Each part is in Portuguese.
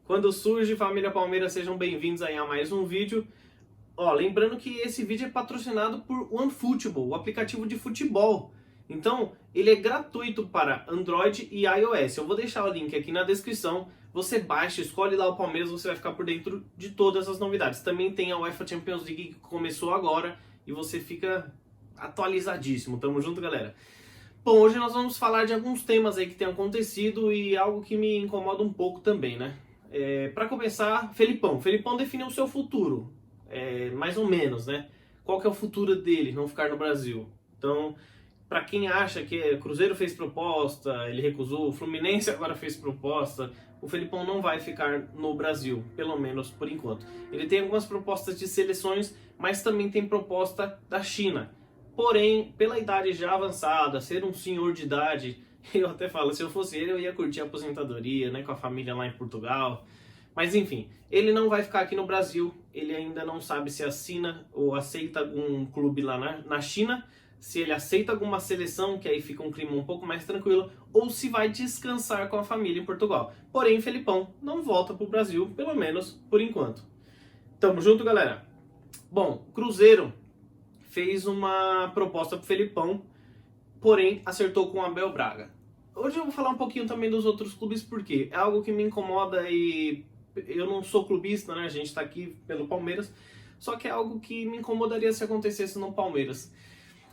Quando surge, família Palmeiras, sejam bem-vindos aí a mais um vídeo. Ó, lembrando que esse vídeo é patrocinado por OneFootball, o aplicativo de futebol. Então, ele é gratuito para Android e iOS. Eu vou deixar o link aqui na descrição. Você baixa, escolhe lá o Palmeiras, você vai ficar por dentro de todas as novidades. Também tem a UEFA Champions League que começou agora e você fica atualizadíssimo. Tamo junto, galera. Bom, hoje nós vamos falar de alguns temas aí que tem acontecido e algo que me incomoda um pouco também, né? Para começar, Felipão. Felipão definiu o seu futuro, mais ou menos, né? Qual que é o futuro dele, não ficar no Brasil? Então, para quem acha que o Cruzeiro fez proposta, ele recusou, o Fluminense agora fez proposta, o Felipão não vai ficar no Brasil, pelo menos por enquanto. Ele tem algumas propostas de seleções, mas também tem proposta da China. Porém, pela idade já avançada, ser um senhor de idade, eu até falo, se eu fosse ele, eu ia curtir a aposentadoria, né, com a família lá em Portugal. Mas enfim, ele não vai ficar aqui no Brasil, ele ainda não sabe se assina ou aceita algum clube lá na China, se ele aceita alguma seleção, que aí fica um clima um pouco mais tranquilo, ou se vai descansar com a família em Portugal. Porém, Felipão não volta para o Brasil, pelo menos por enquanto. Tamo junto, galera? Bom, Cruzeiro fez uma proposta para o Felipão, porém acertou com o Abel Braga. Hoje eu vou falar um pouquinho também dos outros clubes, porque é algo que me incomoda e eu não sou clubista, né? A gente tá aqui pelo Palmeiras, só que é algo que me incomodaria se acontecesse no Palmeiras.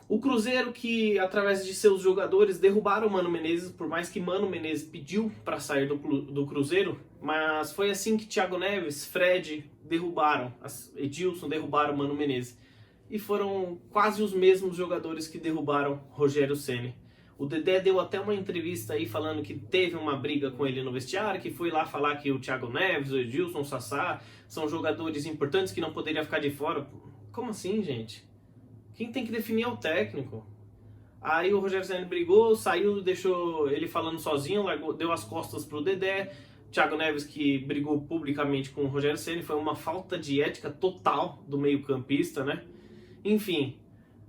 O Cruzeiro, que através de seus jogadores derrubaram o Mano Menezes, por mais que Mano Menezes pediu para sair do Cruzeiro, mas foi assim que Thiago Neves, Fred derrubaram, Edilson derrubaram o Mano Menezes. E foram quase os mesmos jogadores que derrubaram Rogério Ceni. O Dedé deu até uma entrevista aí falando que teve uma briga com ele no vestiário, que foi lá falar que o Thiago Neves, o Edilson, o Sassá são jogadores importantes que não poderiam ficar de fora. Como assim, gente? Quem tem que definir é o técnico. Aí o Rogério Ceni brigou, saiu, deixou ele falando sozinho, largou, deu as costas pro Dedé. Thiago Neves, que brigou publicamente com o Rogério Ceni, foi uma falta de ética total do meio-campista, né? Enfim,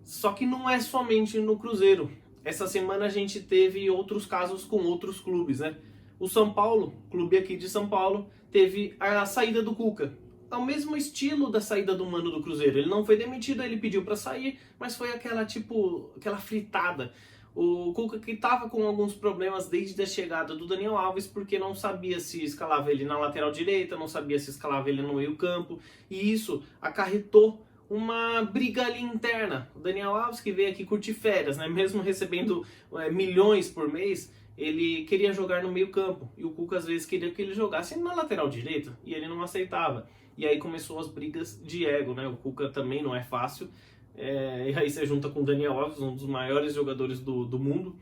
só que não é somente no Cruzeiro. Essa semana a gente teve outros casos com outros clubes, né? O São Paulo, clube aqui de São Paulo, teve a saída do Cuca. É o mesmo estilo da saída do Mano do Cruzeiro. Ele não foi demitido, ele pediu para sair, mas foi aquela fritada. O Cuca que estava com alguns problemas desde a chegada do Daniel Alves, porque não sabia se escalava ele na lateral direita, não sabia se escalava ele no meio-campo, e isso acarretou uma briga ali interna. O Daniel Alves, que veio aqui curtir férias, né? Mesmo recebendo milhões por mês, ele queria jogar no meio campo. E o Cuca às vezes queria que ele jogasse na lateral direita, e ele não aceitava. E aí começou as brigas de ego, né? O Cuca também não é fácil. E aí você junta com o Daniel Alves, um dos maiores jogadores do mundo,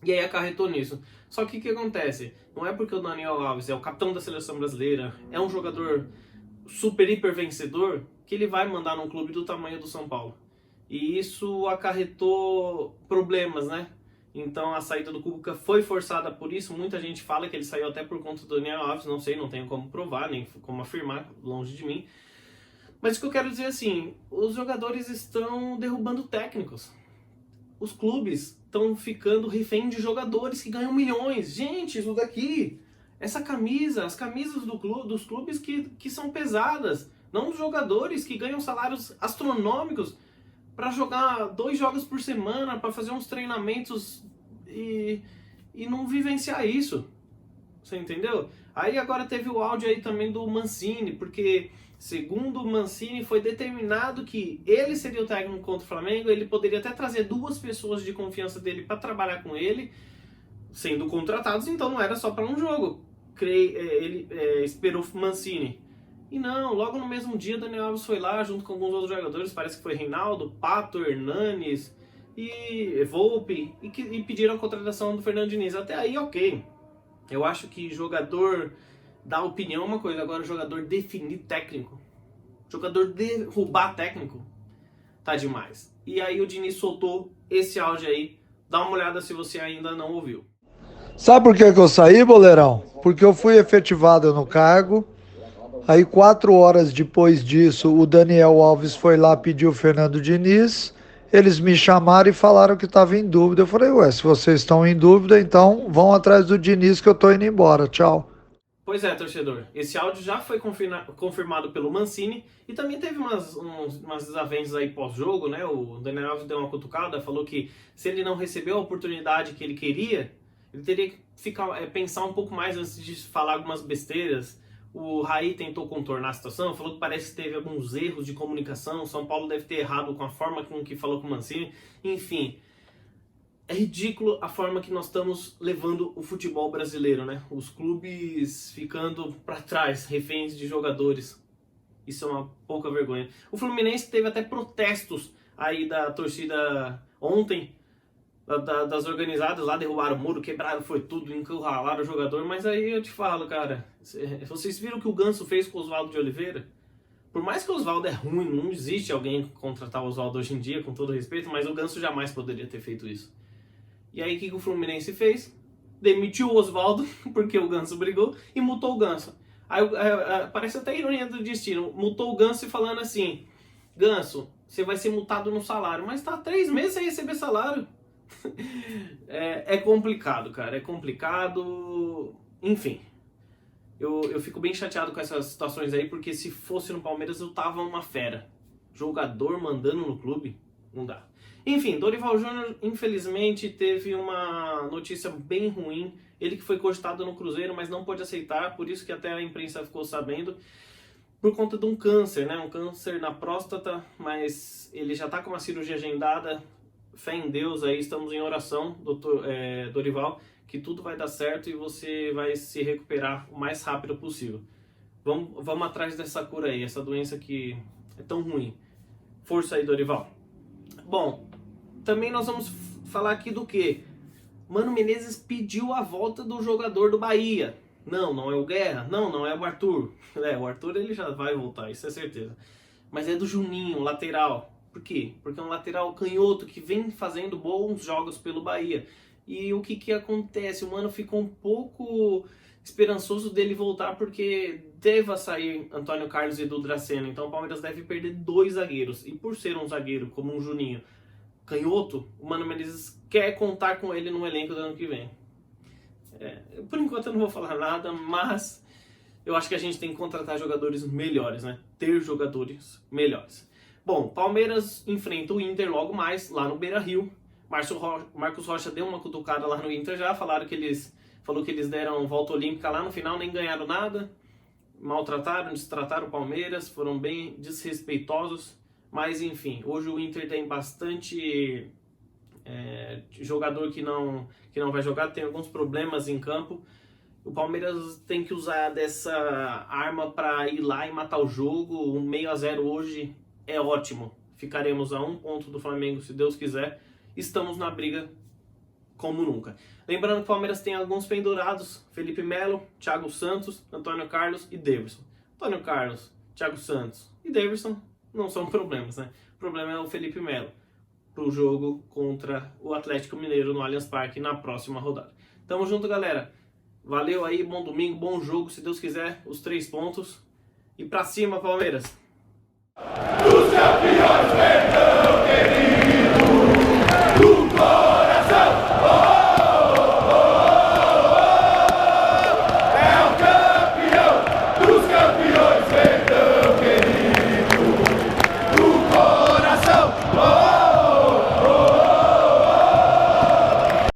e aí acarretou nisso. Só que o que acontece? Não é porque o Daniel Alves é o capitão da seleção brasileira, é um jogador super, hiper vencedor, que ele vai mandar num clube do tamanho do São Paulo. E isso acarretou problemas, né? Então a saída do Cuca foi forçada por isso. Muita gente fala que ele saiu até por conta do Daniel Alves, não sei, não tenho como provar, nem como afirmar, longe de mim. Mas o que eu quero dizer assim, os jogadores estão derrubando técnicos. Os clubes estão ficando refém de jogadores que ganham milhões. Gente, isso daqui, essa camisa, as camisas dos clubes que são pesadas. Não os jogadores que ganham salários astronômicos para jogar 2 jogos por semana, para fazer uns treinamentos e não vivenciar isso. Você entendeu? Aí agora teve o áudio aí também do Mancini, porque segundo o Mancini foi determinado que ele seria o técnico contra o Flamengo, ele poderia até trazer 2 pessoas de confiança dele para trabalhar com ele, sendo contratados, então não era só para um jogo. Ele esperou o Mancini. E não, logo no mesmo dia, Daniel Alves foi lá, junto com alguns outros jogadores, parece que foi Reinaldo, Pato, Hernanes e Volpe, e pediram a contratação do Fernando Diniz. Até aí, ok. Eu acho que jogador dar opinião é uma coisa, agora jogador definir técnico, jogador derrubar técnico, tá demais. E aí o Diniz soltou esse áudio aí, dá uma olhada se você ainda não ouviu. Sabe por que eu saí, Boleirão? Porque eu fui efetivado no cargo. Aí 4 horas depois disso, o Daniel Alves foi lá pedir o Fernando Diniz. Eles me chamaram e falaram que estava em dúvida. Eu falei, ué, se vocês estão em dúvida, então vão atrás do Diniz que eu tô indo embora. Tchau. Pois é, torcedor. Esse áudio já foi confirmado pelo Mancini e também teve umas desavenças aí pós-jogo, né? O Daniel Alves deu uma cutucada, falou que se ele não recebeu a oportunidade que ele queria, ele teria que pensar um pouco mais antes de falar algumas besteiras. O Raí tentou contornar a situação, falou que parece que teve alguns erros de comunicação, o São Paulo deve ter errado com a forma com que falou com o Mancini, enfim. É ridículo a forma que nós estamos levando o futebol brasileiro, né? Os clubes ficando para trás, reféns de jogadores. Isso é uma pouca vergonha. O Fluminense teve até protestos aí da torcida ontem, das organizadas lá, derrubaram o muro, quebraram, foi tudo, encurralaram o jogador. Mas aí eu te falo, cara, vocês viram o que o Ganso fez com o Oswaldo de Oliveira? Por mais que o Oswaldo é ruim, não existe alguém contratar o Oswaldo hoje em dia, com todo respeito, mas o Ganso jamais poderia ter feito isso. E aí o que o Fluminense fez? Demitiu o Oswaldo, porque o Ganso brigou, e multou o Ganso. Aí parece até ironia do destino. Multou o Ganso e falando assim: Ganso, você vai ser multado no salário. Mas tá 3 meses sem receber salário. É complicado, cara. É complicado. Enfim. Eu fico bem chateado com essas situações aí, porque se fosse no Palmeiras eu tava uma fera. Jogador mandando no clube, não dá. Enfim, Dorival Júnior, infelizmente, teve uma notícia bem ruim. Ele que foi cogitado no Cruzeiro, mas não pôde aceitar, por isso que até a imprensa ficou sabendo, por conta de um câncer, né? Um câncer na próstata, mas ele já tá com uma cirurgia agendada. Fé em Deus aí, estamos em oração, doutor Dorival, que tudo vai dar certo e você vai se recuperar o mais rápido possível. Vamos atrás dessa cura aí, essa doença que é tão ruim. Força aí, Dorival. Bom, também nós vamos falar aqui do que? Mano Menezes pediu a volta do jogador do Bahia. Não é o Guerra, não é o Arthur. O Arthur ele já vai voltar, isso é certeza. Mas é do Juninho, lateral. Por quê? Porque é um lateral canhoto que vem fazendo bons jogos pelo Bahia. E o que acontece? O Mano ficou um pouco esperançoso dele voltar porque deva sair Antônio Carlos e Edu Dracena. Então o Palmeiras deve perder 2 zagueiros. E por ser um zagueiro como um Juninho canhoto, o Mano Menezes quer contar com ele no elenco do ano que vem. Por enquanto eu não vou falar nada, mas eu acho que a gente tem que contratar jogadores melhores, né? Ter jogadores melhores. Bom, Palmeiras enfrenta o Inter logo mais, lá no Beira-Rio. Marcos Rocha deu uma cutucada lá no Inter já, falou que eles deram volta olímpica lá no final, nem ganharam nada, maltrataram, destrataram o Palmeiras, foram bem desrespeitosos, mas enfim, hoje o Inter tem bastante jogador que não vai jogar, tem alguns problemas em campo. O Palmeiras tem que usar dessa arma para ir lá e matar o jogo. Um 6-0 hoje é ótimo. Ficaremos a 1 ponto do Flamengo, se Deus quiser. Estamos na briga como nunca. Lembrando que o Palmeiras tem alguns pendurados: Felipe Melo, Thiago Santos, Antônio Carlos e Daverson. Antônio Carlos, Thiago Santos e Daverson não são problemas, né? O problema é o Felipe Melo para o jogo contra o Atlético Mineiro no Allianz Parque na próxima rodada. Tamo junto, galera. Valeu aí, bom domingo, bom jogo, se Deus quiser, os 3 pontos. E pra cima, Palmeiras! Os campeões,